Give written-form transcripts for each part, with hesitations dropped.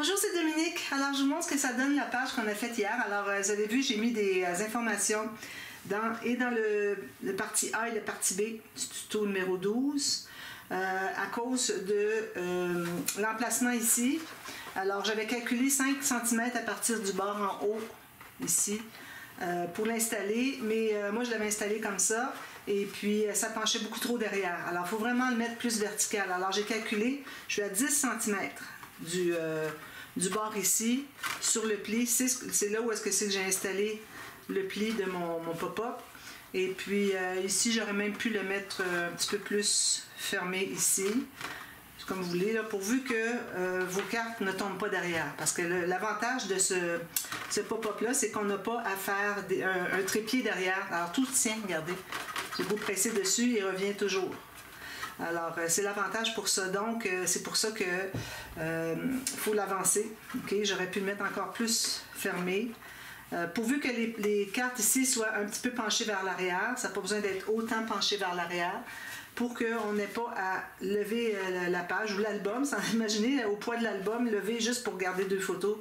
Bonjour, c'est Dominique. Alors, je vous montre ce que ça donne la page qu'on a faite hier. Alors, vous avez vu, j'ai mis des informations dans le partie A et le partie B du tuto numéro 12 à cause de l'emplacement ici. Alors, j'avais calculé 5 cm à partir du bord en haut, ici, pour l'installer. Mais moi, je l'avais installé comme ça. Et puis, ça penchait beaucoup trop derrière. Alors, il faut vraiment le mettre plus vertical. Alors, j'ai calculé, je suis à 10 cm du bord ici, sur le pli. C'est là où est-ce que j'ai installé le pli de mon pop-up. Et puis, ici, j'aurais même pu le mettre un petit peu plus fermé ici. Comme vous voulez, là, pourvu que vos cartes ne tombent pas derrière. Parce que l'avantage de ce pop-up-là, c'est qu'on n'a pas à faire un trépied derrière. Alors, tout tient, regardez. J'ai beau presser dessus, il revient toujours. Alors, c'est l'avantage pour ça. Donc, c'est pour ça que faut l'avancer. Okay? J'aurais pu le mettre encore plus fermé. Pourvu que les cartes ici soient un petit peu penchées vers l'arrière, ça n'a pas besoin d'être autant penché vers l'arrière pour qu'on n'ait pas à lever la page ou l'album, sans imaginer au poids de l'album, lever juste pour garder 2 photos.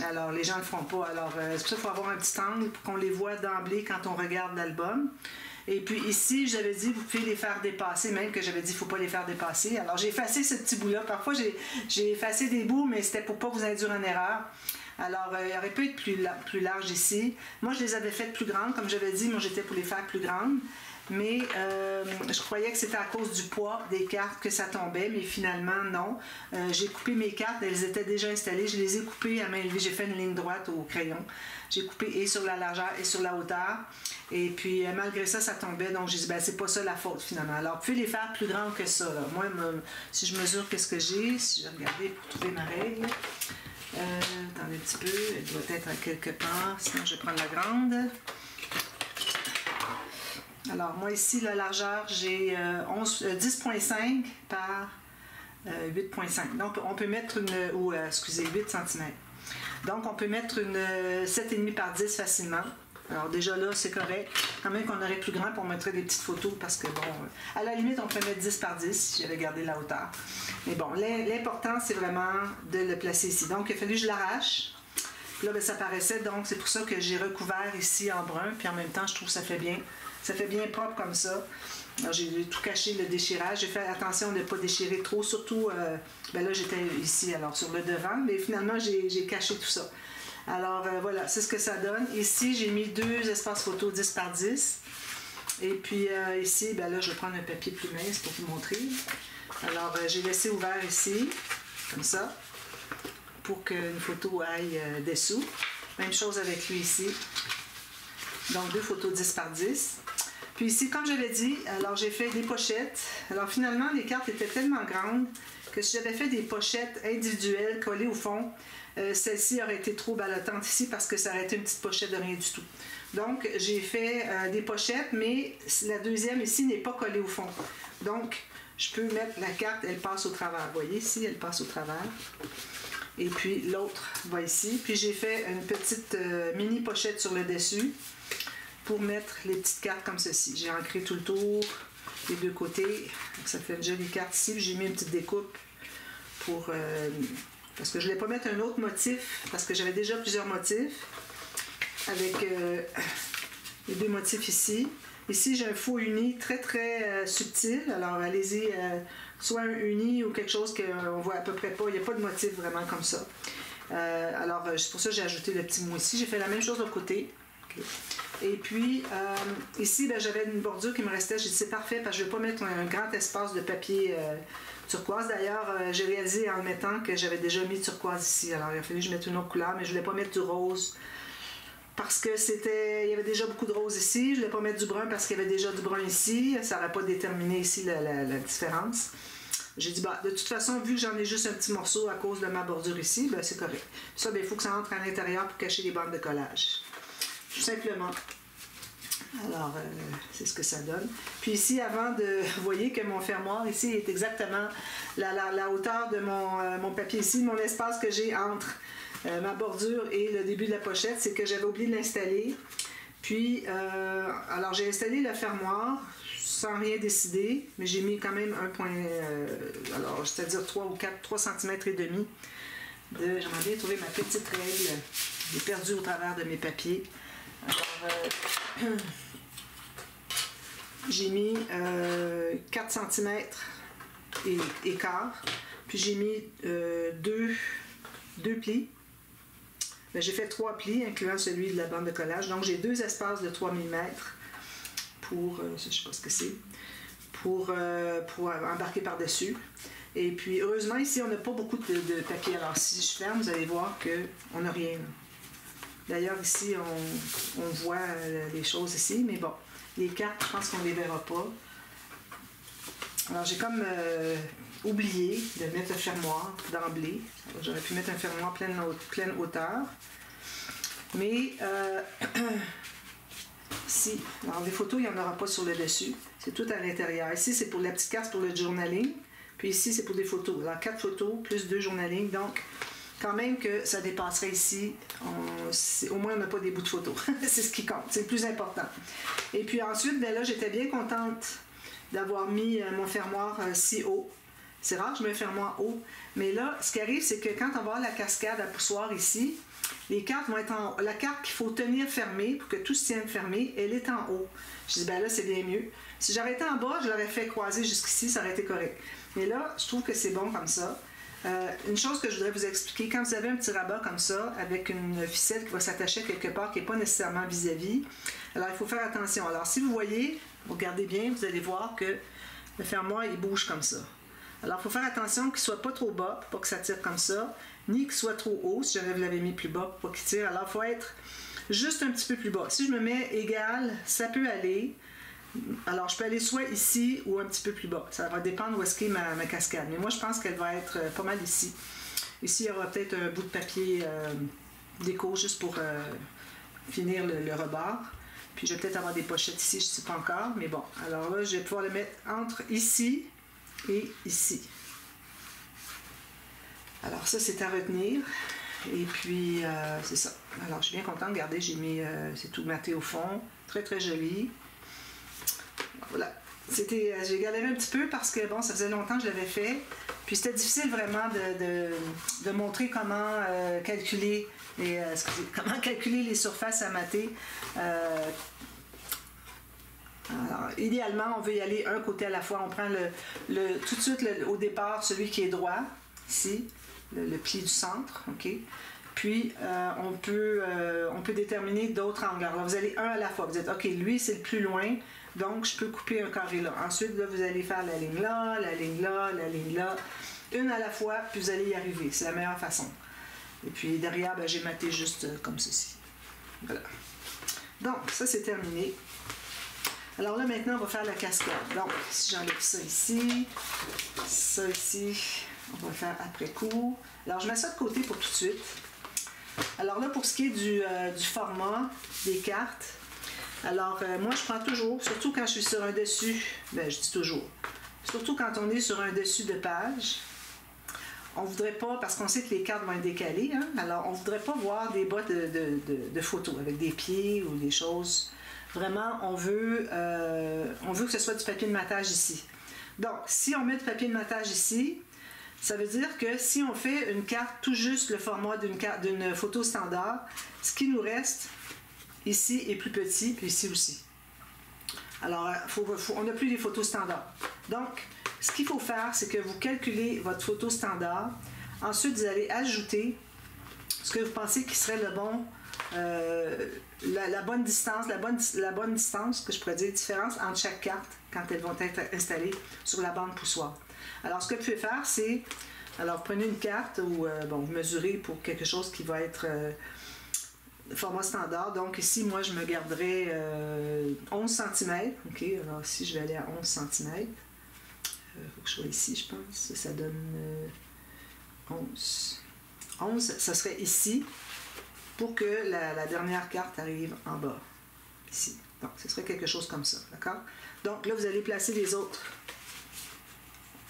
Alors, les gens ne le feront pas. Alors, c'est pour ça qu'il faut avoir un petit angle pour qu'on les voit d'emblée quand on regarde l'album. Et puis ici, j'avais dit, vous pouvez les faire dépasser, même que j'avais dit, il ne faut pas les faire dépasser. Alors, j'ai effacé ce petit bout-là. Parfois, j'ai effacé des bouts, mais c'était pour ne pas vous induire en erreur. Alors, il aurait pu être plus large ici. Moi, je les avais faites plus grandes. Comme j'avais dit, moi, j'étais pour les faire plus grandes. Mais je croyais que c'était à cause du poids des cartes que ça tombait, mais finalement, non. J'ai coupé mes cartes, elles étaient déjà installées. Je les ai coupées à main levée. J'ai fait une ligne droite au crayon. J'ai coupé et sur la largeur et sur la hauteur. Et puis, malgré ça, ça tombait. Donc, j'ai dit, ben, c'est pas ça la faute, finalement. Alors, vous pouvez les faire plus grandes que ça. Là. Moi, si je mesure qu'est-ce que j'ai, si je regardais pour trouver ma règle, attendez un petit peu, elle doit être à quelque part, sinon je vais prendre la grande. Alors, moi, ici, la largeur, j'ai 10,5 par 8,5. Donc, on peut mettre excusez, 8 cm. Donc, on peut mettre une 7,5 par 10 facilement. Alors, déjà là, c'est correct. Quand même qu'on aurait plus grand, puis on mettrait des petites photos parce que, bon, à la limite, on peut mettre 10 par 10 si j'avais gardé la hauteur. Mais bon, l'important, c'est vraiment de le placer ici. Donc, il a fallu que je l'arrache. Là, ben, ça paraissait, donc c'est pour ça que j'ai recouvert ici en brun. Puis en même temps, je trouve que ça fait bien. Ça fait bien propre comme ça. Alors, j'ai tout caché le déchirage. J'ai fait attention de ne pas déchirer trop. Surtout, ben là, j'étais ici, alors sur le devant. Mais finalement, j'ai caché tout ça. Alors, voilà, c'est ce que ça donne. Ici, j'ai mis 2 espaces photo 10 par 10. Et puis, ici, ben là, je vais prendre un papier plus mince pour vous montrer. Alors, j'ai laissé ouvert ici, comme ça, pour qu'une photo aille dessous. Même chose avec lui ici. Donc, 2 photos 10 par 10. Puis ici, comme je l'ai dit, alors j'ai fait des pochettes. Alors, finalement, les cartes étaient tellement grandes que si j'avais fait des pochettes individuelles collées au fond, celle-ci aurait été trop ballottante ici parce que ça aurait été une petite pochette de rien du tout. Donc, j'ai fait des pochettes, mais la deuxième ici n'est pas collée au fond. Donc, je peux mettre la carte, elle passe au travers. Vous voyez ici, elle passe au travers. Et puis, l'autre va ici. Puis, j'ai fait une petite mini pochette sur le dessus pour mettre les petites cartes comme ceci. J'ai ancré tout le tour, les 2 côtés. Donc, ça fait une jolie carte ici. J'ai mis une petite découpe pour... parce que je ne voulais pas mettre un autre motif, parce que j'avais déjà plusieurs motifs, avec les 2 motifs ici. Ici, j'ai un faux uni très, très subtil. Alors, allez-y, soit un uni ou quelque chose qu'on voit à peu près pas. Il n'y a pas de motif vraiment comme ça. Alors, c'est pour ça que j'ai ajouté le petit mot ici. J'ai fait la même chose de l'autre côté. Okay. Et puis, ici, ben, j'avais une bordure qui me restait. J'ai dit, c'est parfait, parce que je ne vais pas mettre un grand espace de papier turquoise. D'ailleurs, j'ai réalisé en le mettant que j'avais déjà mis turquoise ici. Alors, il a fallu que je mette une autre couleur, mais je ne voulais pas mettre du rose parce que il y avait déjà beaucoup de rose ici. Je ne voulais pas mettre du brun parce qu'il y avait déjà du brun ici. Ça n'aurait pas déterminé ici la différence. J'ai dit, bah, de toute façon, vu que j'en ai juste un petit morceau à cause de ma bordure ici, ben, c'est correct. Ça, ben, il faut que ça entre à l'intérieur pour cacher les bandes de collage. Tout simplement. Alors, c'est ce que ça donne. Puis ici, avant de... Vous voyez que mon fermoir ici est exactement la hauteur de mon papier ici, mon espace que j'ai entre ma bordure et le début de la pochette, c'est que j'avais oublié de l'installer. Puis, alors j'ai installé le fermoir sans rien décider, mais j'ai mis quand même un point, alors c'est-à-dire 3 cm et demi j'aimerais bien trouver ma petite règle. J'ai perdu au travers de mes papiers. Alors, j'ai mis 4 cm et quart. Puis j'ai mis deux plis. Ben, j'ai fait 3 plis, incluant celui de la bande de collage. Donc j'ai 2 espaces de 3 mm pour, je ne sais pas ce que c'est, pour embarquer par-dessus. Et puis heureusement ici on n'a pas beaucoup de papier. Alors si je ferme, vous allez voir qu'on n'a rien. D'ailleurs ici on voit les choses ici, mais bon, les cartes, je pense qu'on ne les verra pas. Alors j'ai comme oublié de mettre un fermoir d'emblée. J'aurais pu mettre un fermoir pleine hauteur. Mais si, alors les photos, il n'y en aura pas sur le dessus. C'est tout à l'intérieur. Ici, c'est pour la petite carte pour le journaling. Puis ici, c'est pour des photos. Alors 4 photos plus 2 journaling. Donc, quand même que ça dépasserait ici, au moins on n'a pas des bouts de photos. C'est ce qui compte. C'est le plus important. Et puis ensuite, ben là, j'étais bien contente d'avoir mis mon fermoir si haut. C'est rare que je mets un fermoir haut. Mais là, ce qui arrive, c'est que quand on va avoir la cascade à poussoir ici, les cartes vont être en haut. La carte qu'il faut tenir fermée pour que tout se tienne fermé, elle est en haut. Je dis, ben là, c'est bien mieux. Si j'aurais été en bas, je l'aurais fait croiser jusqu'ici, ça aurait été correct. Mais là, je trouve que c'est bon comme ça. Une chose que je voudrais vous expliquer, quand vous avez un petit rabat comme ça, avec une ficelle qui va s'attacher quelque part, qui n'est pas nécessairement vis-à-vis, alors il faut faire attention. Alors si vous voyez, vous regardez bien, vous allez voir que le fermoir, il bouge comme ça. Alors il faut faire attention qu'il ne soit pas trop bas, pour pas que ça tire comme ça, ni qu'il soit trop haut, si jamais vous l'avez mis plus bas, pour pas qu'il tire. Alors il faut être juste un petit peu plus bas. Si je me mets égal, ça peut aller. Alors, je peux aller soit ici ou un petit peu plus bas. Ça va dépendre où est-ce qu'est ma cascade. Mais moi, je pense qu'elle va être pas mal ici. Ici, il y aura peut-être un bout de papier déco juste pour finir le rebord. Puis, je vais peut-être avoir des pochettes ici, je ne sais pas encore. Mais bon, alors là, je vais pouvoir le mettre entre ici et ici. Alors, ça, c'est à retenir. Et puis, c'est ça. Alors, je suis bien contente. Regardez, j'ai mis, c'est tout maté au fond. Très, très joli. Voilà. J'ai galéré un petit peu parce que bon, ça faisait longtemps que je l'avais fait. Puis c'était difficile vraiment de montrer comment calculer les surfaces à mater. Alors, idéalement, on veut y aller un côté à la fois. On prend tout de suite au départ celui qui est droit, ici, le pli du centre, ok. Puis on peut déterminer d'autres angles. Alors vous allez un à la fois. Vous dites ok, lui c'est le plus loin. Donc, je peux couper un carré là. Ensuite, là, vous allez faire la ligne là, la ligne là, la ligne là. Une à la fois, puis vous allez y arriver. C'est la meilleure façon. Et puis, derrière, ben, j'ai maté juste comme ceci. Voilà. Donc, ça, c'est terminé. Alors là, maintenant, on va faire la cascade. Donc, si j'enlève ça ici, on va le faire après coup. Alors, je mets ça de côté pour tout de suite. Alors là, pour ce qui est du format des cartes, alors, moi, je prends toujours, surtout quand je suis sur un dessus, ben, je dis toujours, surtout quand on est sur un dessus de page, on ne voudrait pas, parce qu'on sait que les cartes vont être décalées, hein, alors on ne voudrait pas voir des bas de photos avec des pieds ou des choses. Vraiment, on veut que ce soit du papier de matage ici. Donc, si on met du papier de matage ici, ça veut dire que si on fait une carte tout juste le format d'une photo standard, ce qui nous reste ici est plus petit, puis ici aussi. Alors, on n'a plus les photos standards. Donc, ce qu'il faut faire, c'est que vous calculez votre photo standard. Ensuite, vous allez ajouter ce que vous pensez qui serait le bon, la bonne distance, la bonne distance, que je pourrais dire, différence entre chaque carte quand elles vont être installées sur la bande poussoir. Alors, ce que vous pouvez faire, c'est, alors, vous prenez une carte ou, bon, vous mesurez pour quelque chose qui va être format standard. Donc ici, moi, je me garderai 11 cm. OK, alors ici, je vais aller à 11 cm. Il faut que je sois ici, je pense. Ça donne 11. 11, ça serait ici pour que la dernière carte arrive en bas. Ici. Donc, ce serait quelque chose comme ça. D'accord? Donc là, vous allez placer les autres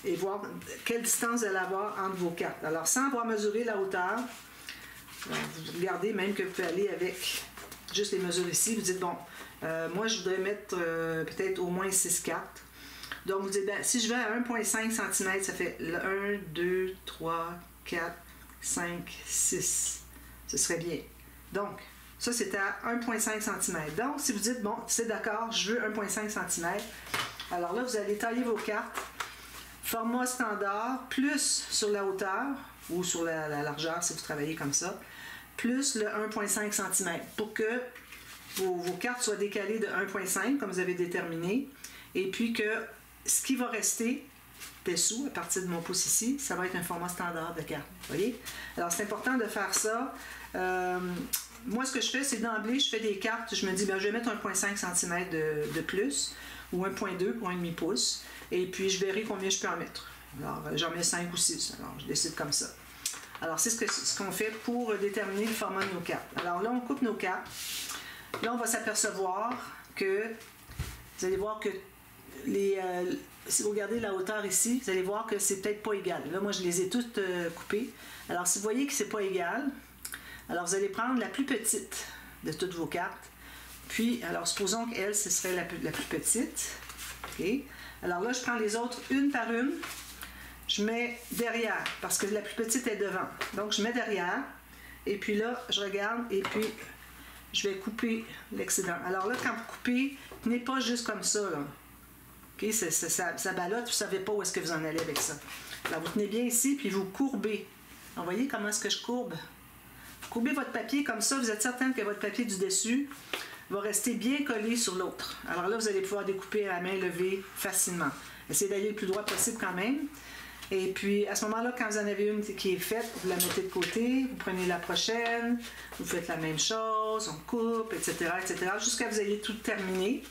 et voir quelle distance vous allez avoir entre vos cartes. Alors, sans avoir mesuré la hauteur, vous regardez même que vous pouvez aller avec juste les mesures ici. Vous dites, bon, moi, je voudrais mettre peut-être au moins 6 cartes. Donc, vous dites, ben, si je vais à 1,5 cm, ça fait 1, 2, 3, 4, 5, 6. Ce serait bien. Donc, ça, c'était à 1,5 cm. Donc, si vous dites, bon, c'est d'accord, je veux 1,5 cm, alors là, vous allez tailler vos cartes. Format standard, plus sur la hauteur, ou sur la largeur, si vous travaillez comme ça, plus le 1,5 cm, pour que vos cartes soient décalées de 1,5, comme vous avez déterminé, et puis que ce qui va rester dessous, à partir de mon pouce ici, ça va être un format standard de carte. Vous voyez? Alors, c'est important de faire ça. Moi, ce que je fais, c'est d'emblée, je fais des cartes, je me dis, bien, je vais mettre 1,5 cm de plus, ou 1,2 pour un demi-pouce, et puis je verrai combien je peux en mettre. Alors, j'en mets 5 ou 6, alors je décide comme ça. Alors, c'est ce qu'on fait pour déterminer le format de nos cartes. Alors là, on coupe nos cartes. Là, on va s'apercevoir que, vous allez voir que si vous regardez la hauteur ici, vous allez voir que c'est peut-être pas égal. Là, moi, je les ai toutes coupées. Alors, si vous voyez que c'est pas égal, alors vous allez prendre la plus petite de toutes vos cartes. Puis, alors, supposons qu'elle, ce serait la plus petite. OK? Alors là, je prends les autres une par une. Je mets derrière, parce que la plus petite est devant. Donc, je mets derrière. Et puis là, je regarde et puis je vais couper l'excédent. Alors là, quand vous coupez, tenez pas juste comme ça, là. OK? Ça ballotte, vous ne savez pas où est-ce que vous en allez avec ça. Alors, vous tenez bien ici, puis vous courbez. Alors, vous voyez comment est-ce que je courbe? Courbez votre papier comme ça, vous êtes certain que votre papier du dessus va rester bien collé sur l'autre. Alors là, vous allez pouvoir découper à la main levée facilement. Essayez d'aller le plus droit possible quand même. Et puis, à ce moment-là, quand vous en avez une qui est faite, vous la mettez de côté, vous prenez la prochaine, vous faites la même chose, on coupe, etc., jusqu'à ce que vous ayez tout terminé.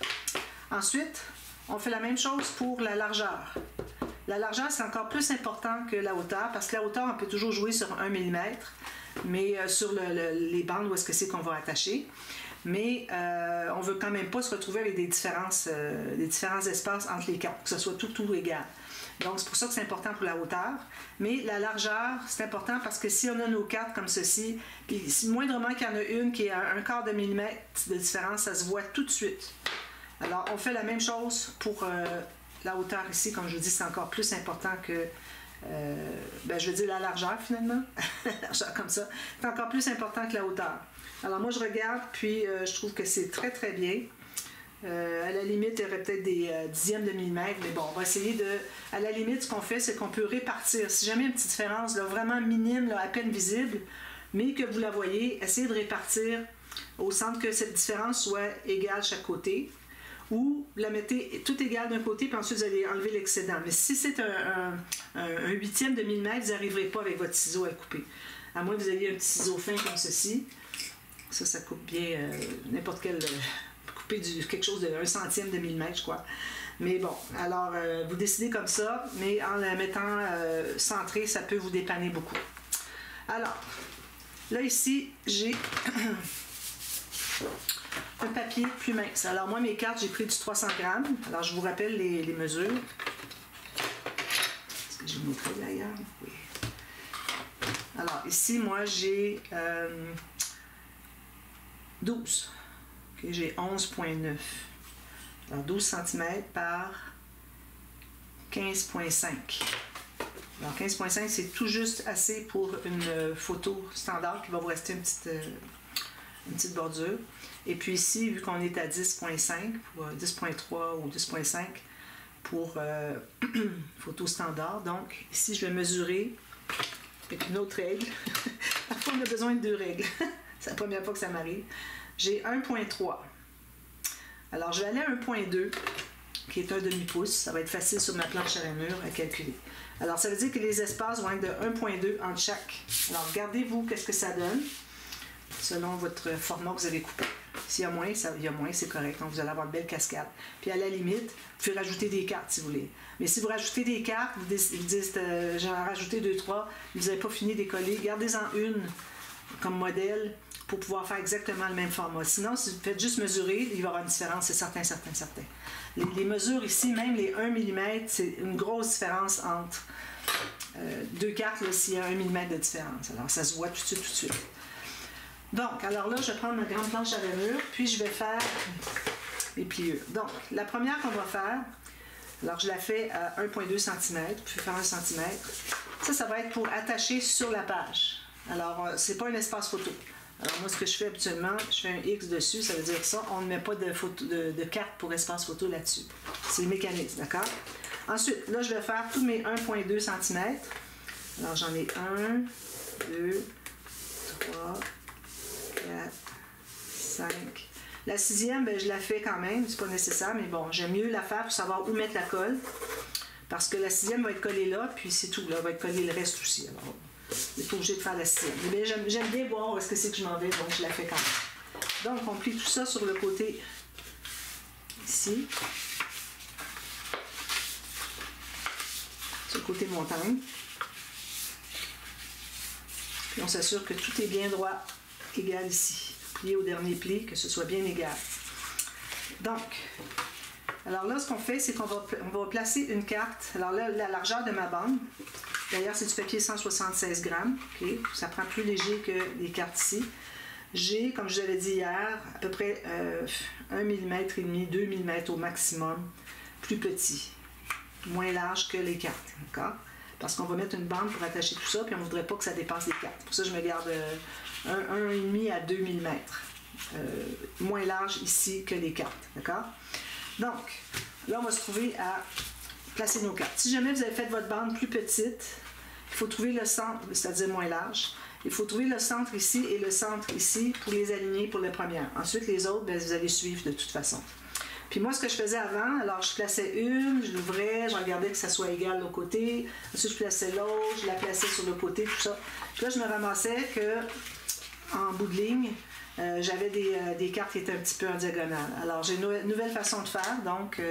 Ensuite, on fait la même chose pour la largeur. La largeur, c'est encore plus important que la hauteur, parce que la hauteur, on peut toujours jouer sur 1 mm, mais sur les bandes où est-ce que c'est qu'on va attacher. Mais on ne veut quand même pas se retrouver avec des différents espaces entre les cartes, que ce soit tout égal. Donc, c'est pour ça que c'est important pour la hauteur. Mais la largeur, c'est important parce que si on a nos cartes comme ceci, puis si moindrement qu'il y en a une qui est à 1/4 millimètre de différence, ça se voit tout de suite. Alors, on fait la même chose pour la hauteur ici. Comme je vous dis, c'est encore plus important que, je veux dire la largeur finalement. La largeur comme ça. C'est encore plus important que la hauteur. Alors, moi, je regarde, puis je trouve que c'est très, très bien. À la limite, il y aurait peut-être des dixièmes de millimètre, mais bon, on va essayer de... À la limite, ce qu'on fait, c'est qu'on peut répartir. Si jamais il y a une petite différence là, vraiment minime, là, à peine visible, mais que vous la voyez, essayez de répartir au centre que cette différence soit égale chaque côté, ou vous la mettez tout égale d'un côté, puis ensuite vous allez enlever l'excédent. Mais si c'est un huitième de millimètre, vous n'arriverez pas avec votre ciseau à le couper. À moins que vous ayez un petit ciseau fin comme ceci. Ça coupe bien n'importe quel... quelque chose de 1 centième de millimètre, je crois. Mais bon, alors, vous décidez comme ça, mais en la mettant centrée, ça peut vous dépanner beaucoup. Alors, là, ici, j'ai un papier plus mince. Alors, moi, mes cartes, j'ai pris du 300 grammes. Alors, je vous rappelle les mesures. Est-ce que j'ai montré d'ailleurs? Oui. Alors, ici, moi, j'ai 12. Okay, j'ai 11,9. Alors 12 cm par 15,5. Alors 15,5, c'est tout juste assez pour une photo standard qui va vous rester une petite bordure. Et puis ici, vu qu'on est à 10,5, 10,3 ou 10,5 pour photo standard. Donc ici, je vais mesurer avec une autre règle. Parfois, on a besoin de 2 règles. C'est la première fois que ça m'arrive. J'ai 1,3. Alors, je vais aller à 1,2, qui est un demi-pouce. Ça va être facile sur ma planche à rainure à calculer. Alors, ça veut dire que les espaces vont être de 1,2 entre chaque. Alors, regardez-vous qu'est-ce que ça donne selon votre format que vous avez coupé. S'il y a moins, il y a moins, c'est correct. Donc, vous allez avoir une belle cascade. Puis, à la limite, vous pouvez rajouter des cartes si vous voulez. Mais si vous rajoutez des cartes, vous dites j'en ai rajouté 2-3, vous n'avez pas fini d'écoller, gardez-en une comme modèle pour pouvoir faire exactement le même format. Sinon, si vous faites juste mesurer, il va y avoir une différence, c'est certain. Les mesures ici, même les 1 mm, c'est une grosse différence entre 2 cartes, s'il y a 1 mm de différence. Alors, ça se voit tout de suite. Donc, alors là, je vais prendre ma grande planche à rainure, puis je vais faire les pliures. Donc, la première qu'on va faire, alors je la fais à 1,2 cm, puis faire 1 cm. Ça va être pour attacher sur la page. Alors, c'est pas un espace photo. Alors, moi, ce que je fais habituellement, je fais un X dessus, ça veut dire ça, on ne met pas de carte pour espace photo là-dessus. C'est le mécanisme, d'accord? Ensuite, là, je vais faire tous mes 1,2 cm. Alors, j'en ai 1, 2, 3, 4, 5. La sixième, ben, je la fais quand même, c'est pas nécessaire, mais bon, j'aime mieux la faire pour savoir où mettre la colle. Parce que la sixième va être collée là, puis c'est tout, là, va être collé le reste aussi. Alors, il n'est pas obligé de faire la sixième. Mais j'aime bien voir où est-ce que c'est que je m'en vais, donc je la fais quand même. Donc, on plie tout ça sur le côté ici. Sur le côté montagne. Puis on s'assure que tout est bien droit, égal ici. Plié au dernier pli, que ce soit bien égal. Donc, alors là, ce qu'on fait, c'est qu'on va placer une carte. Alors là, la largeur de ma bande, d'ailleurs, c'est du papier 176 grammes. Okay? Ça prend plus léger que les cartes ici. J'ai, comme je vous avais dit hier, à peu près 1 mm et demi, 2 mm au maximum, plus petit, moins large que les cartes. D'accord? Parce qu'on va mettre une bande pour attacher tout ça, puis on ne voudrait pas que ça dépasse les cartes. Pour ça, je me garde 1,5 à 2 mm. Moins large ici que les cartes. D'accord? Donc, là, on va se trouver à placer nos cartes. Si jamais vous avez fait votre bande plus petite, il faut trouver le centre, c'est-à-dire moins large. Il faut trouver le centre ici et le centre ici pour les aligner pour la première. Ensuite, les autres, bien, vous allez suivre de toute façon. Puis moi, ce que je faisais avant, alors je plaçais une, je l'ouvrais, je regardais que ça soit égal au côté. Ensuite, je plaçais l'autre, je la plaçais sur le côté, tout ça. Puis là, je me ramassais que, en bout de ligne, j'avais des cartes qui étaient un petit peu en diagonale. Alors, j'ai une nouvelle façon de faire, donc,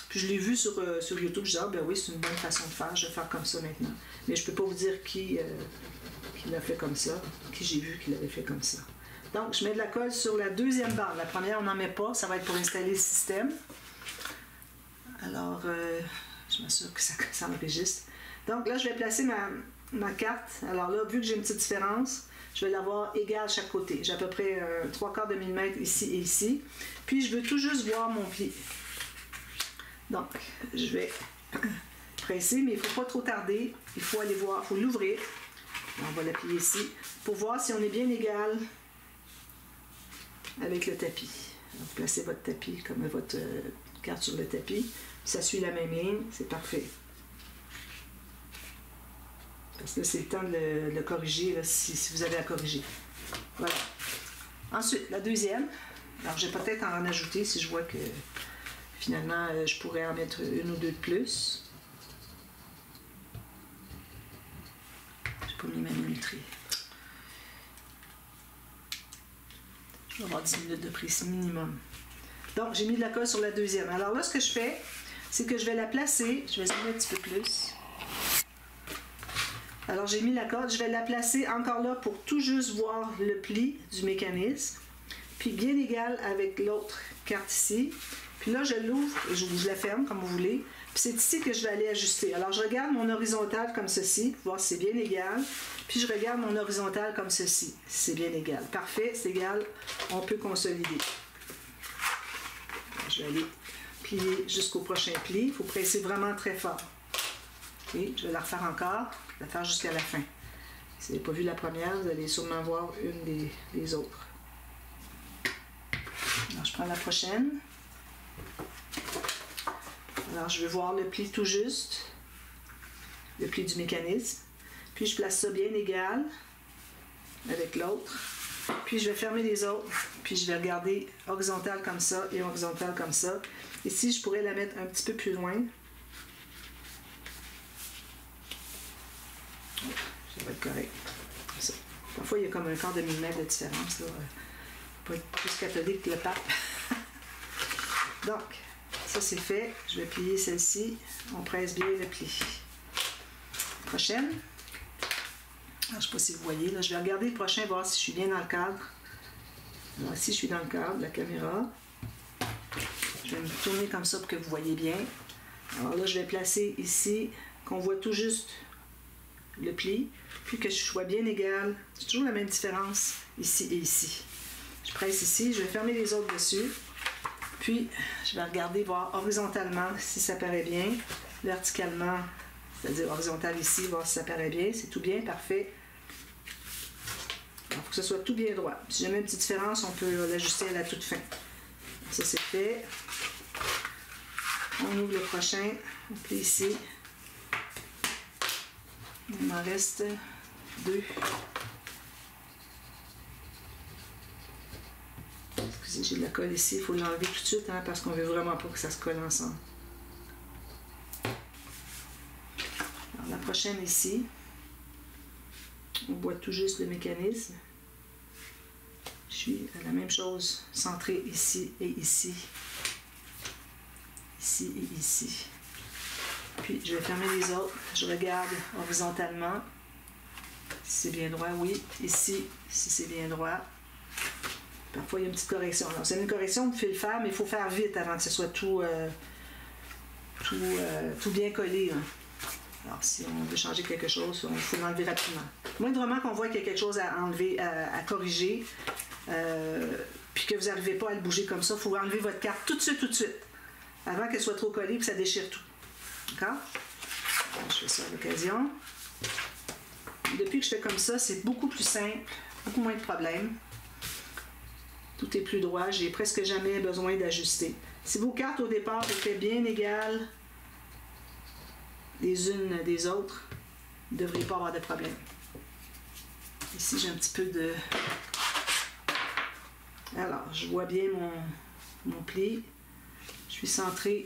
puis je l'ai vu sur YouTube, je disais, ah, ben oui, c'est une bonne façon de faire, je vais faire comme ça maintenant. Mais je ne peux pas vous dire qui l'a fait comme ça, qui j'ai vu qui l'avait fait comme ça. Donc, je mets de la colle sur la deuxième barre. La première, on n'en met pas, ça va être pour installer le système. Alors, je m'assure que ça enregistre. Donc là, je vais placer ma carte. Alors là, vu que j'ai une petite différence, je vais l'avoir égale à chaque côté. J'ai à peu près 3/4 de millimètre ici et ici. Puis, je veux tout juste voir mon pli. Donc, je vais presser, mais il ne faut pas trop tarder. Il faut aller voir, il faut l'ouvrir. On va l'appuyer ici pour voir si on est bien égal avec le tapis. Donc, vous placez votre tapis comme votre carte sur le tapis. Ça suit la même ligne, c'est parfait. Parce que c'est le temps de le corriger là, si vous avez à corriger. Voilà. Ensuite, la deuxième. Alors, je vais peut-être en ajouter si je vois que finalement, je pourrais en mettre une ou deux de plus. Je n'ai pas mis ma minuterie. Je vais avoir 10 minutes de prise minimum. Donc, j'ai mis de la colle sur la deuxième. Alors là, ce que je fais, c'est que je vais la placer. Je vais zoomer un petit peu plus. Alors, j'ai mis la colle. Je vais la placer encore là pour tout juste voir le pli du mécanisme. Puis bien égal avec l'autre carte ici. Puis là, je l'ouvre et je la ferme comme vous voulez. Puis c'est ici que je vais aller ajuster. Alors, je regarde mon horizontal comme ceci, pour voir si c'est bien égal. Puis je regarde mon horizontal comme ceci, si c'est bien égal. Parfait, c'est égal. On peut consolider. Je vais aller plier jusqu'au prochain pli. Il faut presser vraiment très fort. Okay, je vais la refaire encore, la faire jusqu'à la fin. Si vous n'avez pas vu la première, vous allez sûrement voir une des autres. Alors, je prends la prochaine. Alors, je vais voir le pli tout juste, le pli du mécanisme. Puis, je place ça bien égal avec l'autre. Puis, je vais fermer les autres. Puis, je vais regarder horizontale comme ça et horizontale comme ça. Ici, je pourrais la mettre un petit peu plus loin. Ça va être correct. Ça. Parfois, il y a comme un quart de millimètre de différence. Là. Pas être plus catholique que le pape. Donc, ça c'est fait. Je vais plier celle-ci. On presse bien le pli. Prochaine. Alors, je ne sais pas si vous voyez. Là, je vais regarder le prochain, voir si je suis bien dans le cadre. Alors, ici, je suis dans le cadre de la caméra. Je vais me tourner comme ça pour que vous voyez bien. Alors là, je vais placer ici, qu'on voit tout juste le pli, puis que je sois bien égal. C'est toujours la même différence ici et ici. Je presse ici, je vais fermer les autres dessus. Puis, je vais regarder, voir horizontalement si ça paraît bien. Verticalement, c'est-à-dire horizontal ici, voir si ça paraît bien. C'est tout bien, parfait. faut que ce soit tout bien droit. Si jamais une petite différence, on peut l'ajuster à la toute fin. Ça, c'est fait. On ouvre le prochain. On plie ici. Il m'en reste 2. Excusez, j'ai de la colle ici. Il faut l'enlever tout de suite hein, parce qu'on ne veut vraiment pas que ça se colle ensemble. Alors, la prochaine ici. On voit tout juste le mécanisme. Je suis à la même chose, centré ici et ici. Ici et ici. Puis je vais fermer les autres. Je regarde horizontalement. Si c'est bien droit, oui. Ici, si c'est bien droit. Parfois, il y a une petite correction. Alors, c'est une correction, vous pouvez le faire, mais il faut faire vite avant que ce soit tout bien collé. Hein. Alors, si on veut changer quelque chose, il faut l'enlever rapidement. Moindrement qu'on voit qu'il y a quelque chose à enlever, à corriger, puis que vous n'arrivez pas à le bouger comme ça, il faut enlever votre carte tout de suite, avant qu'elle soit trop collée et que ça déchire tout. D'accord? Je fais ça à l'occasion. Depuis que je fais comme ça, c'est beaucoup plus simple, beaucoup moins de problèmes. Tout est plus droit, j'ai presque jamais besoin d'ajuster. Si vos cartes au départ étaient bien égales les unes des autres, vous ne devriez pas avoir de problème. Ici, j'ai un petit peu de... Alors, je vois bien mon pli. Je suis centré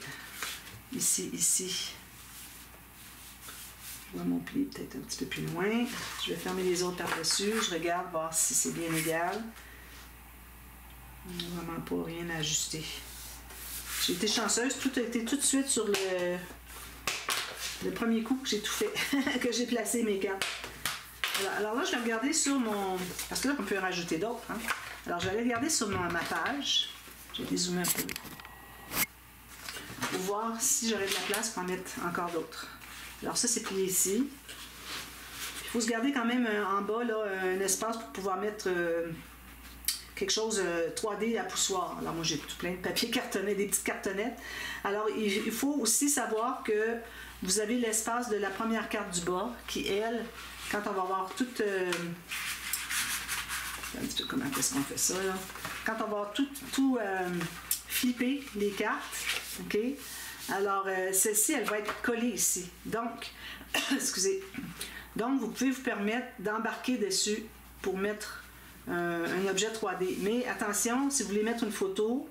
ici, ici. Je vois mon pli peut-être un petit peu plus loin. Je vais fermer les autres par-dessus. Je regarde, voir si c'est bien égal. Vraiment pas rien à ajuster. J'ai été chanceuse. Tout a été tout de suite sur le premier coup que j'ai tout fait, que j'ai placé mes cartes. Alors là, je vais regarder sur mon... Parce que là, on peut en rajouter d'autres. Hein? Alors, je vais aller regarder sur ma page. Je vais dézoomer un peu. Pour voir si j'aurai de la place pour en mettre encore d'autres. Alors ça, c'est plié ici. Il faut se garder quand même en bas là, un espace pour pouvoir mettre quelque chose 3D à poussoir. Alors moi, j'ai tout plein de papier cartonné, des petites cartonnettes. Alors, il faut aussi savoir que vous avez l'espace de la première carte du bas qui, elle, quand on va avoir toute... un petit peu comment est-ce qu'on fait ça, là? Quand on va avoir tout flipper les cartes, OK? Alors, celle-ci, elle va être collée ici. Donc, excusez. Donc, vous pouvez vous permettre d'embarquer dessus pour mettre un objet 3D. Mais attention, si vous voulez mettre une photo,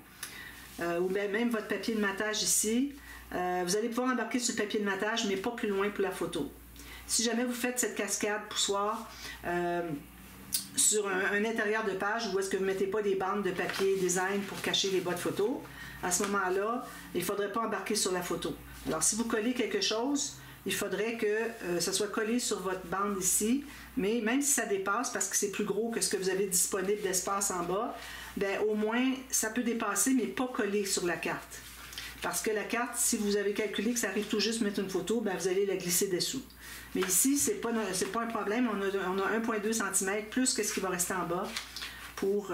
ou bien même votre papier de matage ici, vous allez pouvoir embarquer sur le papier de matage, mais pas plus loin pour la photo. Si jamais vous faites cette cascade poussoir sur un intérieur de page où est-ce que vous ne mettez pas des bandes de papier design pour cacher les boîtes photos, à ce moment-là, il ne faudrait pas embarquer sur la photo. Alors, si vous collez quelque chose, il faudrait que ça soit collé sur votre bande ici, mais même si ça dépasse, parce que c'est plus gros que ce que vous avez disponible d'espace en bas, bien, au moins, ça peut dépasser, mais pas collé sur la carte. Parce que la carte, si vous avez calculé que ça arrive tout juste mettre une photo, bien, vous allez la glisser dessous. Mais ici, c'est pas un problème. On a 1,2 cm plus que ce qui va rester en bas pour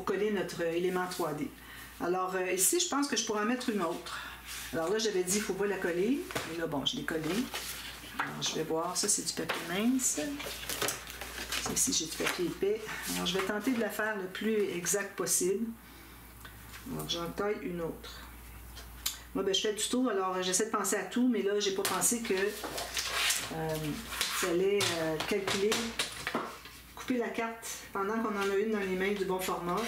coller notre élément 3D. Alors, ici, je pense que je pourrais en mettre une autre. Alors là, j'avais dit qu'il ne faut pas la coller. Et là, bon, je l'ai collée. Alors, je vais voir. Ça, c'est du papier mince. Ça, ici, j'ai du papier épais. Alors, je vais tenter de la faire le plus exact possible. Alors, j'en taille une autre. Moi, ben, je fais le tuto, alors j'essaie de penser à tout, mais là, j'ai pas pensé que j'allais calculer, couper la carte pendant qu'on en a une dans les mains du bon format.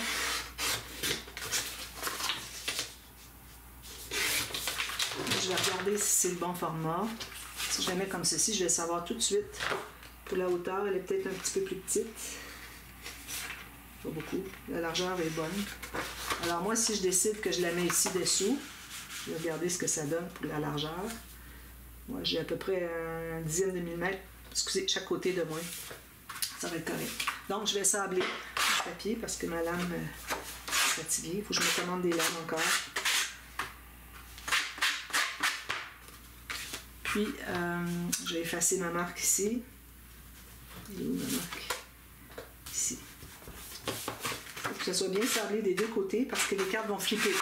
Je vais regarder si c'est le bon format. Si je la mets comme ceci, je vais savoir tout de suite. Pour la hauteur, elle est peut-être un petit peu plus petite. Pas beaucoup. La largeur est bonne. Alors moi, si je décide que je la mets ici dessous, je vais regarder ce que ça donne pour la largeur. Moi, j'ai à peu près un dixième de millimètre. Excusez, chaque côté de moi. Ça va être correct. Donc, je vais sabler le papier parce que ma lame est fatiguée. Il faut que je me commande des lames encore. Puis, je vais effacer ma marque ici. Et où ma marque? Ici. Il faut que ça soit bien sablé des deux côtés parce que les cartes vont flipper.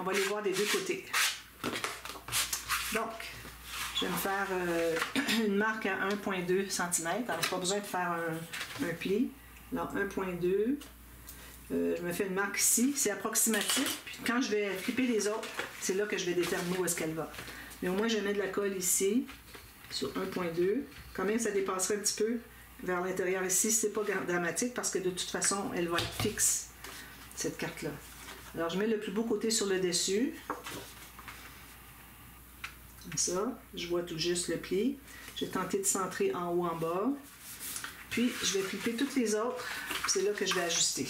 On va les voir des deux côtés. Donc, je vais me faire une marque à 1,2 cm. Alors, pas besoin de faire un pli. Alors, 1,2. Je me fais une marque ici. C'est approximatif. Puis quand je vais flipper les autres, c'est là que je vais déterminer où est-ce qu'elle va. Mais au moins, je mets de la colle ici, sur 1,2. Quand même, ça dépasserait un petit peu vers l'intérieur ici. C'est pas dramatique parce que de toute façon, elle va être fixe, cette carte-là. Alors, je mets le plus beau côté sur le dessus. Comme ça. Je vois tout juste le pli. Je vais tenter de centrer en haut, en bas. Puis, je vais flipper toutes les autres. C'est là que je vais ajuster.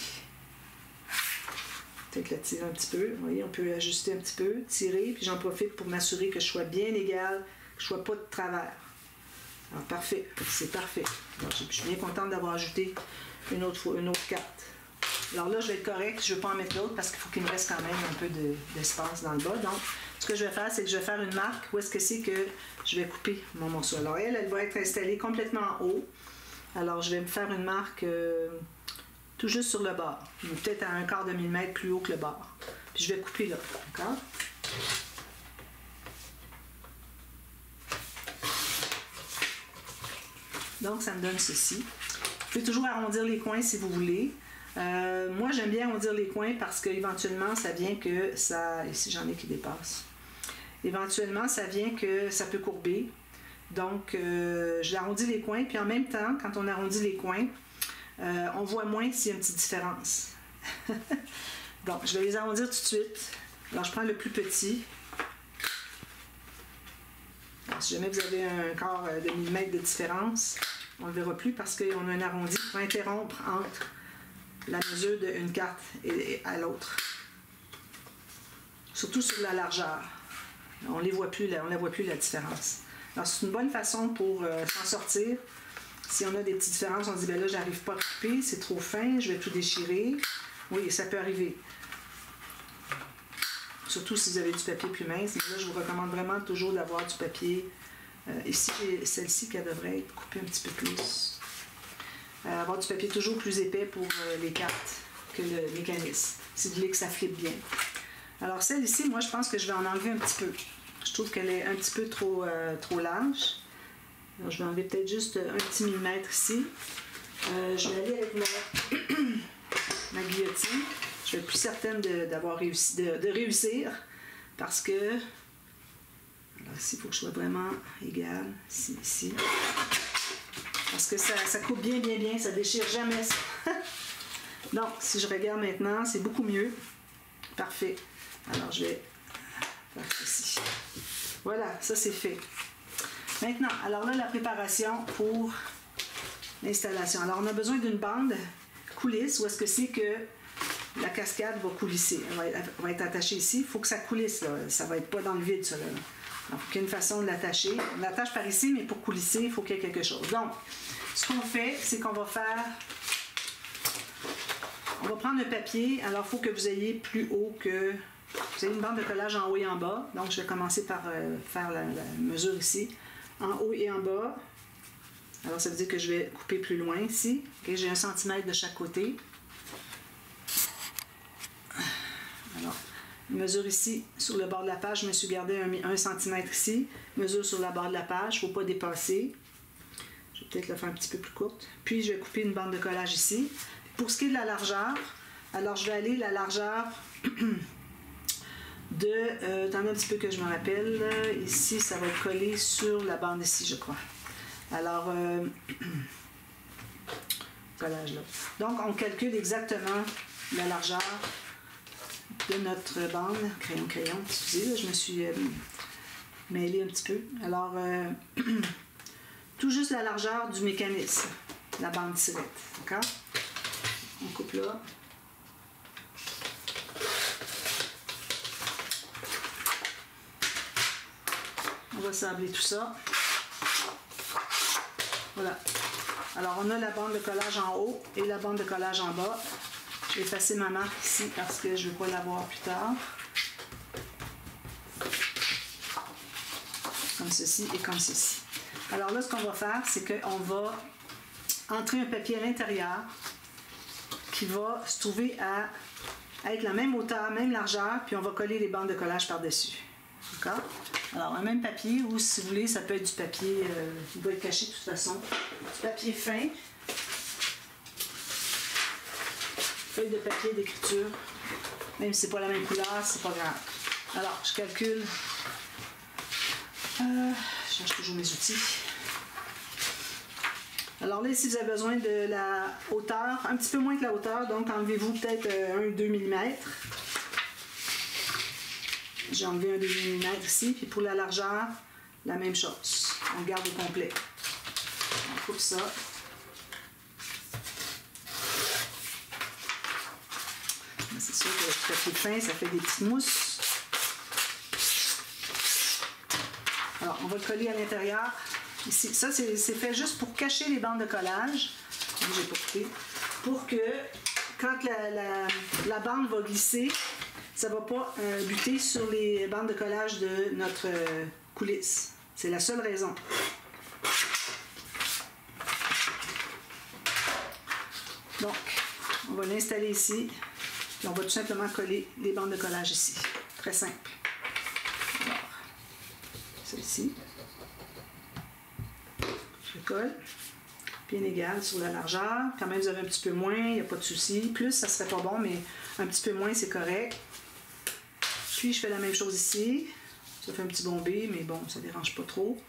Peut-être la tirer un petit peu. Vous voyez, on peut ajuster un petit peu, tirer. Puis, j'en profite pour m'assurer que je sois bien égal, que je ne sois pas de travers. Alors, parfait. C'est parfait. Alors, je suis bien contente d'avoir ajouté une autre carte. Alors là, je vais être correct. Je ne veux pas en mettre l'autre parce qu'il faut qu'il me reste quand même un peu d'espace dans le bas. Donc, ce que je vais faire, c'est que je vais faire une marque où est-ce que c'est que je vais couper mon morceau. Alors, elle va être installée complètement en haut. Alors, je vais me faire une marque tout juste sur le bord. Peut-être à 1/4 millimètre plus haut que le bord. Puis, je vais couper là. D'accord? Donc, ça me donne ceci. Vous pouvez toujours arrondir les coins si vous voulez. Moi, j'aime bien arrondir les coins parce qu'éventuellement, ça vient que ça... Ici, j'en ai qui dépassent. Éventuellement, ça vient que ça peut courber. Donc, j'arrondis les coins. Puis en même temps, quand on arrondit les coins, on voit moins s'il y a une petite différence. Donc, je vais les arrondir tout de suite. Alors, je prends le plus petit. Alors, si jamais vous avez un quart de millimètre de différence, on ne le verra plus parce qu'on a un arrondi pour interrompre entre la mesure d'une carte et à l'autre. Surtout sur la largeur. On ne voit plus la différence. Alors, c'est une bonne façon pour s'en sortir. Si on a des petites différences, on se dit, ben là, j'arrive pas à couper, c'est trop fin, je vais tout déchirer. Oui, ça peut arriver. Surtout si vous avez du papier plus mince. Mais là, je vous recommande vraiment toujours d'avoir du papier. Ici, j'ai celle-ci qui devrait être coupée un petit peu plus. Avoir du papier toujours plus épais pour les cartes que le mécanisme, si vous voulez que ça flippe bien. Alors, celle-ci, moi, je pense que je vais en enlever un petit peu. Je trouve qu'elle est un petit peu trop large. Alors, je vais enlever peut-être juste un petit millimètre ici. Je vais aller avec ma guillotine. Je vais être plus certaine d'avoir réussi, de réussir parce que alors ici, il faut que je sois vraiment égale. Ici. Parce que ça coupe bien, ça déchire jamais ça. Donc, si je regarde maintenant, c'est beaucoup mieux. Parfait. Alors, je vais faire ceci. Voilà, ça c'est fait. Maintenant, alors là, la préparation pour l'installation. Alors, on a besoin d'une bande coulisse où est-ce que c'est que la cascade va coulisser. Elle va être attachée ici. Il faut que ça coulisse, là. Ça va être pas dans le vide, ça, là. Donc, il y a une façon de l'attacher. On l'attache par ici, mais pour coulisser, il faut qu'il y ait quelque chose. Donc, ce qu'on fait, c'est qu'on va faire... On va prendre le papier. Alors, il faut que vous ayez plus haut que... Vous avez une bande de collage en haut et en bas. Donc, je vais commencer par faire la mesure ici. En haut et en bas. Alors, ça veut dire que je vais couper plus loin ici. Okay, j'ai 1 cm de chaque côté. Alors, mesure ici sur le bord de la page. Je me suis gardé 1 cm ici. Mesure sur la barre de la page. Il ne faut pas dépasser. Je vais peut-être la faire un petit peu plus courte. Puis, je vais couper une bande de collage ici. Pour ce qui est de la largeur, alors je vais aller la largeur de... attendez un petit peu que je me rappelle. Ici, ça va être collé sur la bande ici, je crois. Alors, collage là. Donc, on calcule exactement la largeur de notre bande. Crayon, excusez, là, je me suis mêlée un petit peu. Alors, tout juste la largeur du mécanisme, la bande tirette. D'accord? On coupe là. On va sabler tout ça. Voilà. Alors, on a la bande de collage en haut et la bande de collage en bas. Je vais effacer ma marque ici parce que je ne veux pas la voir plus tard. Comme ceci et comme ceci. Alors là, ce qu'on va faire, c'est qu'on va entrer un papier à l'intérieur qui va se trouver à être la même hauteur, même largeur, puis on va coller les bandes de collage par-dessus. D'accord? Alors, un même papier, ou si vous voulez, ça peut être du papier, il doit être caché de toute façon, du papier fin, feuille de papier d'écriture, même si c'est pas la même couleur, c'est pas grave. Alors, je calcule, je cherche toujours mes outils. Alors là, ici, vous avez besoin de la hauteur, un petit peu moins que la hauteur, donc enlevez-vous peut-être 1-2 mm. J'ai enlevé un 2 mm ici, puis pour la largeur, la même chose. On garde au complet. On coupe ça. C'est sûr que le papier fin, ça fait des petites mousses. Alors, on va le coller à l'intérieur. Ici, ça, c'est fait juste pour cacher les bandes de collage. J'ai pas coupé. Pour que, quand la bande va glisser, ça ne va pas buter sur les bandes de collage de notre coulisse. C'est la seule raison. Donc, on va l'installer ici. Puis on va tout simplement coller les bandes de collage ici. Très simple. Alors, celle-ci. Je colle. Bien égal sur la largeur. Quand même, vous avez un petit peu moins, il n'y a pas de souci. Plus, ça serait pas bon, mais un petit peu moins, c'est correct. Puis, je fais la même chose ici. Ça fait un petit bombé, mais bon, ça ne dérange pas trop.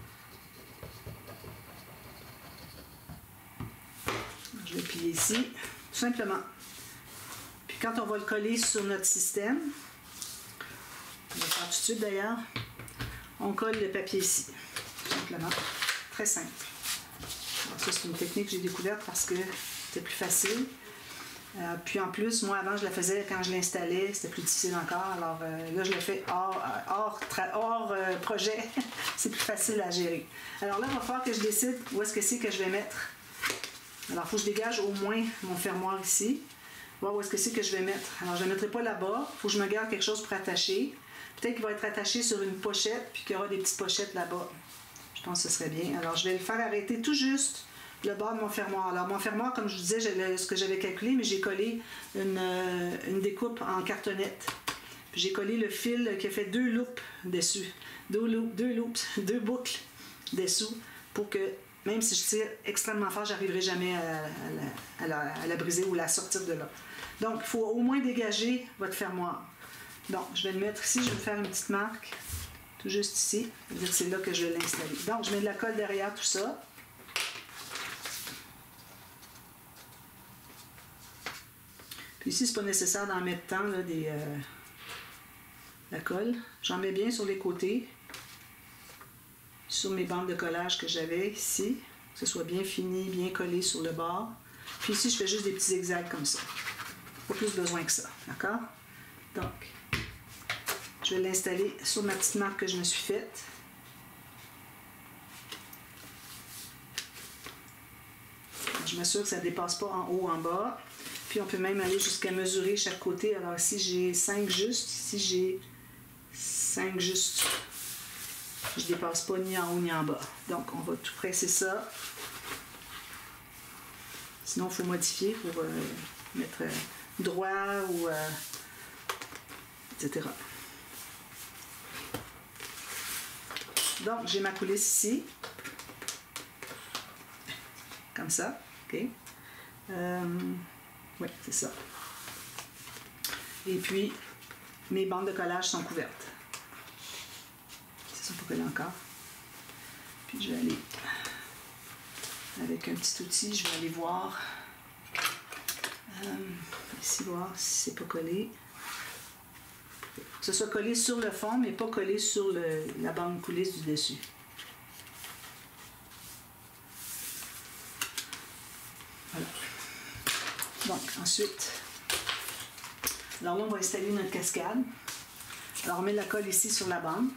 Je vais plier ici, tout simplement. Puis, quand on va le coller sur notre système, on va le faire tout de suite d'ailleurs, on colle le papier ici, tout simplement. Très simple. Alors, ça, c'est une technique que j'ai découverte parce que c'était plus facile. Puis en plus, moi avant je la faisais quand je l'installais, c'était plus difficile encore. Alors là je le fais hors projet, c'est plus facile à gérer. Alors là, il va falloir que je décide où est-ce que c'est que je vais mettre. Alors il faut que je dégage au moins mon fermoir ici. Voir où est-ce que c'est que je vais mettre. Alors je ne le mettrai pas là-bas, il faut que je me garde quelque chose pour attacher. Peut-être qu'il va être attaché sur une pochette, puis qu'il y aura des petites pochettes là-bas. Je pense que ce serait bien. Alors je vais le faire arrêter tout juste le bord de mon fermoir. Alors mon fermoir, comme je vous disais, ce que j'avais calculé, mais j'ai collé une découpe en cartonnette. Puis j'ai collé le fil qui a fait 2 loupes dessus. 2 boucles dessous pour que, même si je tire extrêmement fort, j'arriverai jamais à la briser ou la sortir de là. Donc, il faut au moins dégager votre fermoir. Donc, je vais le mettre ici, je vais faire une petite marque, tout juste ici. C'est là que je vais l'installer. Donc, je mets de la colle derrière tout ça. Puis ici, c'est pas nécessaire d'en mettre tant, là, la colle. J'en mets bien sur les côtés, sur mes bandes de collage que j'avais ici, que ce soit bien fini, bien collé sur le bord. Puis ici, je fais juste des petits zigzags comme ça. Pas plus besoin que ça, d'accord? Donc, je vais l'installer sur ma petite marque que je me suis faite. Je m'assure que ça ne dépasse pas en haut ou en bas. Puis on peut même aller jusqu'à mesurer chaque côté. Alors ici j'ai 5 justes, ici j'ai 5 justes. Je ne dépasse pas ni en haut ni en bas. Donc on va tout presser ça. Sinon il faut modifier pour mettre droit ou etc. Donc j'ai ma coulisse ici. Comme ça. OK. Oui, c'est ça. Et puis, mes bandes de collage sont couvertes. C'est ça pour coller encore. Puis, je vais aller, avec un petit outil, je vais aller voir, ici, voir si c'est pas collé. Que ce soit collé sur le fond, mais pas collé sur la bande coulisse du dessus. Voilà. Donc, ensuite, alors là, on va installer notre cascade. Alors, on met de la colle ici sur la bande.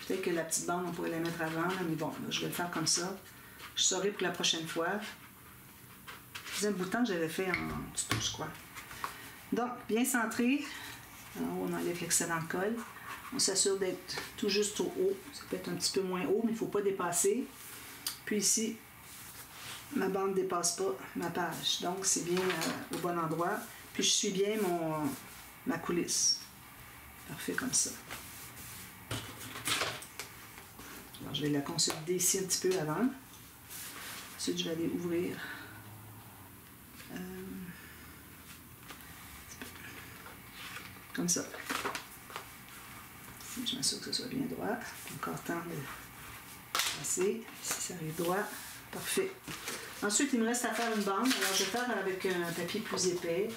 Peut-être que la petite bande, on pourrait la mettre avant, là, mais bon, là, je vais le faire comme ça. Je saurai pour la prochaine fois. C'est un bouton que j'avais fait en tuto, je crois. Donc, bien centré. Alors, on enlève l'excédent de colle. On s'assure d'être tout juste au haut. Ça peut être un petit peu moins haut, mais il ne faut pas dépasser. Puis ici, ma bande ne dépasse pas ma page. Donc, c'est bien au bon endroit. Puis, je suis bien ma coulisse. Parfait comme ça. Alors, je vais la consolider ici un petit peu avant. Ensuite, je vais aller ouvrir. Comme ça. Je m'assure que ce soit bien droit. Encore temps de passer. Si ça arrive droit, parfait. Ensuite, il me reste à faire une bande. Alors, je vais faire avec un papier plus épais.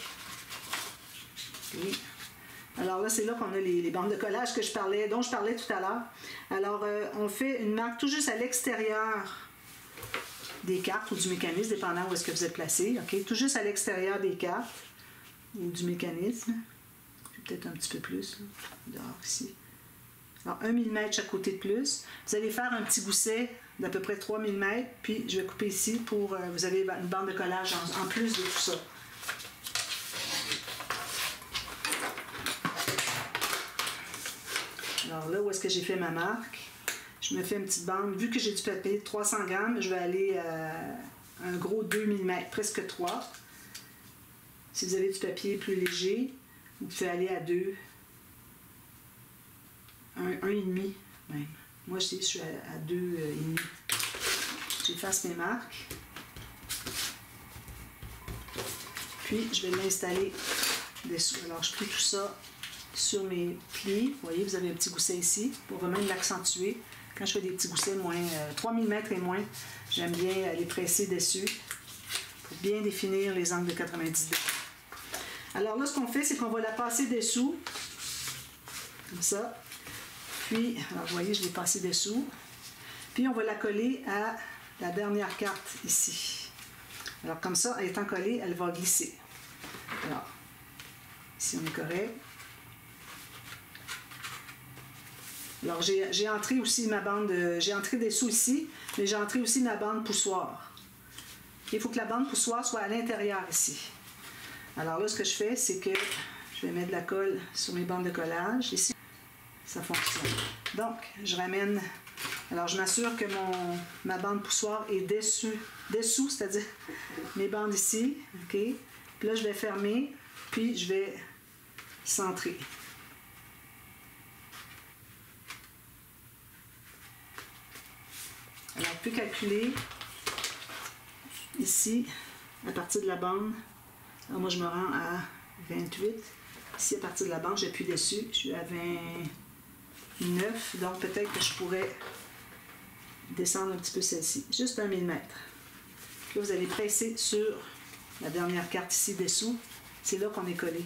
Okay. Alors là, c'est là qu'on a les bandes de collage dont je parlais tout à l'heure. Alors, on fait une marque tout juste à l'extérieur des cartes ou du mécanisme, dépendant où est-ce que vous êtes placé. Okay? Tout juste à l'extérieur des cartes ou du mécanisme. Peut-être un petit peu plus, là, dehors ici. Alors, 1 mm chaque côté de plus. Vous allez faire un petit gousset d'à peu près 3 mm, puis je vais couper ici pour... vous avez une bande de collage en plus de tout ça. Alors là, où est-ce que j'ai fait ma marque? Je me fais une petite bande. Vu que j'ai du papier de 300 grammes, je vais aller à un gros 2 mm, presque 3. Si vous avez du papier plus léger, vous pouvez aller à 2, 1,5 même. Moi, je suis à 2,5. J'efface mes marques. Puis, je vais l'installer dessous. Alors, je plie tout ça sur mes plis. Vous voyez, vous avez un petit gousset ici pour vraiment l'accentuer. Quand je fais des petits goussets 3 mm et moins, j'aime bien les presser dessus pour bien définir les angles de 90 degrés. Alors là, ce qu'on fait, c'est qu'on va la passer dessous, comme ça. Puis, alors vous voyez, je l'ai passée dessous. Puis, on va la coller à la dernière carte ici. Alors comme ça, étant collée, elle va glisser. Alors, ici, on est correct. Alors, j'ai entré aussi ma bande, j'ai entré dessous ici, mais j'ai entré aussi ma bande poussoir. Il faut que la bande poussoir soit à l'intérieur ici. Alors là, ce que je fais, c'est que je vais mettre de la colle sur mes bandes de collage. Ici, ça fonctionne. Donc, je ramène... Alors, je m'assure que ma bande poussoir est dessous, c'est-à-dire mes bandes ici. OK? Puis là, je vais fermer, puis je vais centrer. Alors, on peut calculer ici, à partir de la bande. Alors, moi, je me rends à 28. Ici, à partir de la bande, j'appuie dessus. Je suis à 29. Donc, peut-être que je pourrais descendre un petit peu celle-ci. Juste 1 mm. Là, vous allez presser sur la dernière carte ici dessous. C'est là qu'on est collé.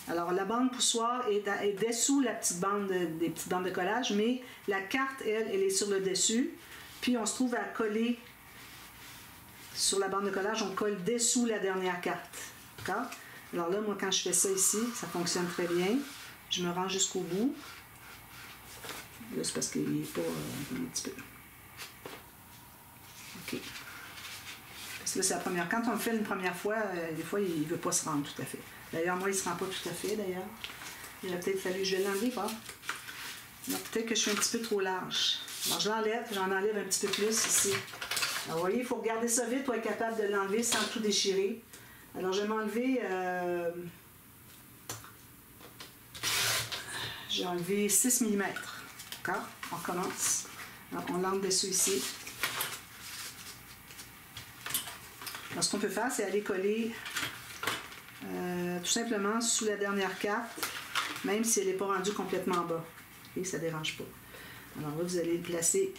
Alors, la bande poussoir est dessous la petite bande des petites bandes de collage, mais la carte, elle est sur le dessus. Puis, on se trouve à coller sur la bande de collage, on colle dessous la dernière carte. D'accord? Alors là, moi, quand je fais ça ici, ça fonctionne très bien. Je me rends jusqu'au bout. Là, c'est parce qu'il n'est pas un petit peu. OK. Parce que là, c'est la première. Quand on le fait une première fois, des fois, il ne veut pas se rendre tout à fait. D'ailleurs, moi, il ne se rend pas tout à fait, d'ailleurs. Il a peut-être fallu... Je vais l'enlever, pas? Peut-être que je suis un petit peu trop large. Alors, je l'enlève, j'en enlève un petit peu plus ici. Alors, vous voyez, il faut regarder ça vite pour être capable de l'enlever sans tout déchirer. Alors, je vais m'enlever... j'ai enlevé 6 mm. D'accord? On recommence. Alors, on l'enlève dessous ici. Alors, ce qu'on peut faire, c'est aller coller tout simplement sous la dernière carte, même si elle n'est pas rendue complètement en bas. Et ça ne dérange pas. Alors là, vous allez le placer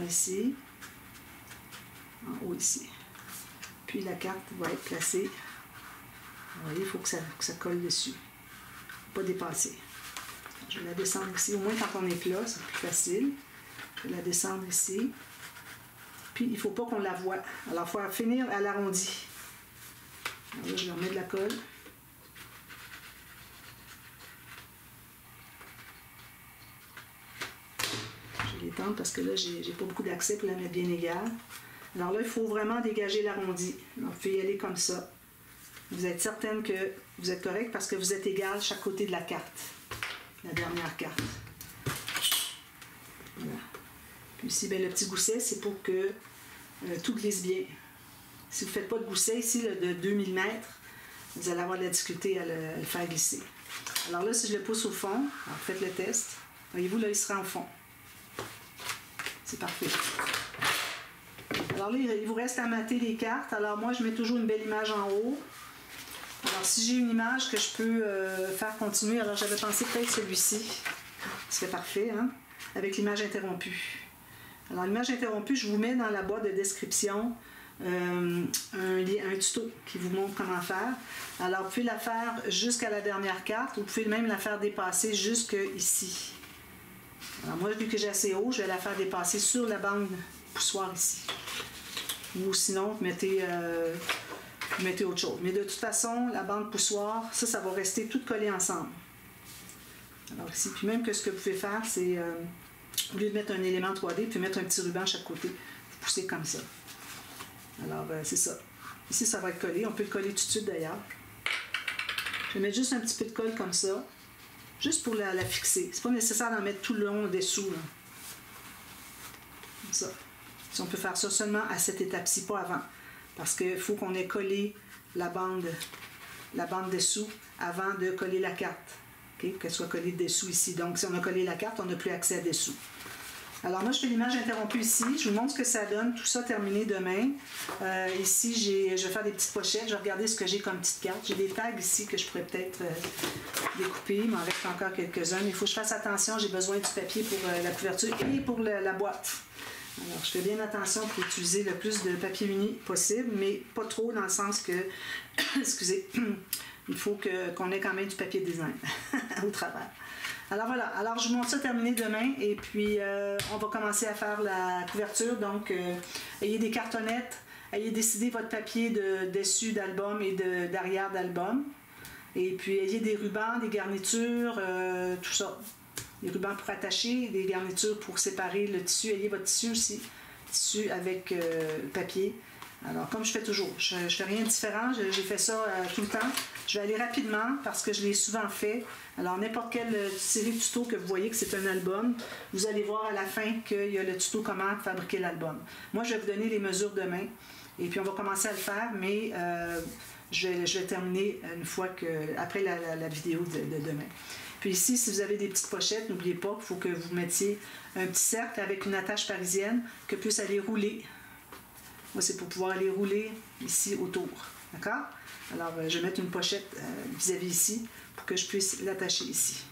ici, en haut ici. Puis la carte va être placée. Vous voyez, il faut que ça colle dessus. Pas dépasser. Je vais la descendre ici. Au moins, quand on est plat, c'est plus facile. Je vais la descendre ici. Puis, il ne faut pas qu'on la voie. Alors, il faut finir à l'arrondi. Alors là, je vais remettre de la colle. Je vais l'étendre parce que là, j'ai pas beaucoup d'accès pour la mettre bien égale. Alors là, il faut vraiment dégager l'arrondi. Alors, vous pouvez y aller comme ça. Vous êtes certaine que vous êtes correct parce que vous êtes égal chaque côté de la carte. La dernière carte. Voilà. Puis ici, bien, le petit gousset, c'est pour que tout glisse bien. Si vous ne faites pas de gousset ici là, de 2 mm, vous allez avoir de la difficulté à le faire glisser. Alors là, si je le pousse au fond, alors faites le test. Voyez-vous, là, il sera au fond. C'est parfait. Alors là, il vous reste à mater les cartes. Alors moi, je mets toujours une belle image en haut. Alors si j'ai une image que je peux faire continuer, alors j'avais pensé peut-être celui-ci. C'est parfait, hein? Avec l'image interrompue. Alors l'image interrompue, je vous mets dans la boîte de description un tuto qui vous montre comment faire. Alors vous pouvez la faire jusqu'à la dernière carte, ou vous pouvez même la faire dépasser jusque ici. Alors moi, vu que j'ai assez haut, je vais la faire dépasser sur la bande poussoir ici. Ou sinon, vous mettez autre chose. Mais de toute façon, la bande poussoir, ça va rester tout collé ensemble. Alors ici, puis même que ce que vous pouvez faire, c'est, au lieu de mettre un élément 3D, vous pouvez mettre un petit ruban à chaque côté. Vous poussez comme ça. Alors, c'est ça. Ici, ça va être collé. On peut le coller tout de suite d'ailleurs. Je vais mettre juste un petit peu de colle comme ça. Juste pour la fixer. C'est pas nécessaire d'en mettre tout le long dessous. Là. Comme ça. Si on peut faire ça seulement à cette étape-ci, pas avant. Parce qu'il faut qu'on ait collé la bande dessous avant de coller la carte. Okay? Qu'elle soit collée dessous ici. Donc, si on a collé la carte, on n'a plus accès à dessous. Alors moi, je fais l'image interrompue ici. Je vous montre ce que ça donne. Tout ça terminé demain. Ici, je vais faire des petites pochettes. Je vais regarder ce que j'ai comme petite carte. J'ai des tags ici que je pourrais peut-être découper. Il m'en reste encore quelques-uns. Il faut que je fasse attention. J'ai besoin du papier pour la couverture et pour la boîte. Alors, je fais bien attention pour utiliser le plus de papier uni possible, mais pas trop dans le sens que, excusez, il faut qu'on ait quand même du papier design au travers. Alors voilà, alors je vous montre ça terminé demain et puis on va commencer à faire la couverture. Donc, ayez des cartonnettes, ayez décidé votre papier de dessus d'album et d'arrière d'album. Et puis ayez des rubans, des garnitures, tout ça. Des rubans pour attacher, des garnitures pour séparer le tissu. Ayez votre tissu aussi, tissu avec le papier. Alors, comme je fais toujours, je ne fais rien de différent, j'ai fait ça tout le temps. Je vais aller rapidement parce que je l'ai souvent fait. Alors, n'importe quelle série de tutos que vous voyez que c'est un album, vous allez voir à la fin qu'il y a le tuto comment fabriquer l'album. Moi, je vais vous donner les mesures demain et puis on va commencer à le faire, mais je vais terminer une fois après la vidéo de demain. Puis ici, si vous avez des petites pochettes, n'oubliez pas qu'il faut que vous mettiez un petit cercle avec une attache parisienne que puisse aller rouler. Moi, c'est pour pouvoir aller rouler ici autour. D'accord? Alors, je vais mettre une pochette vis-à-vis ici pour que je puisse l'attacher ici.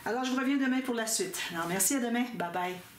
Alors, je vous reviens demain pour la suite. Alors, merci, à demain. Bye bye.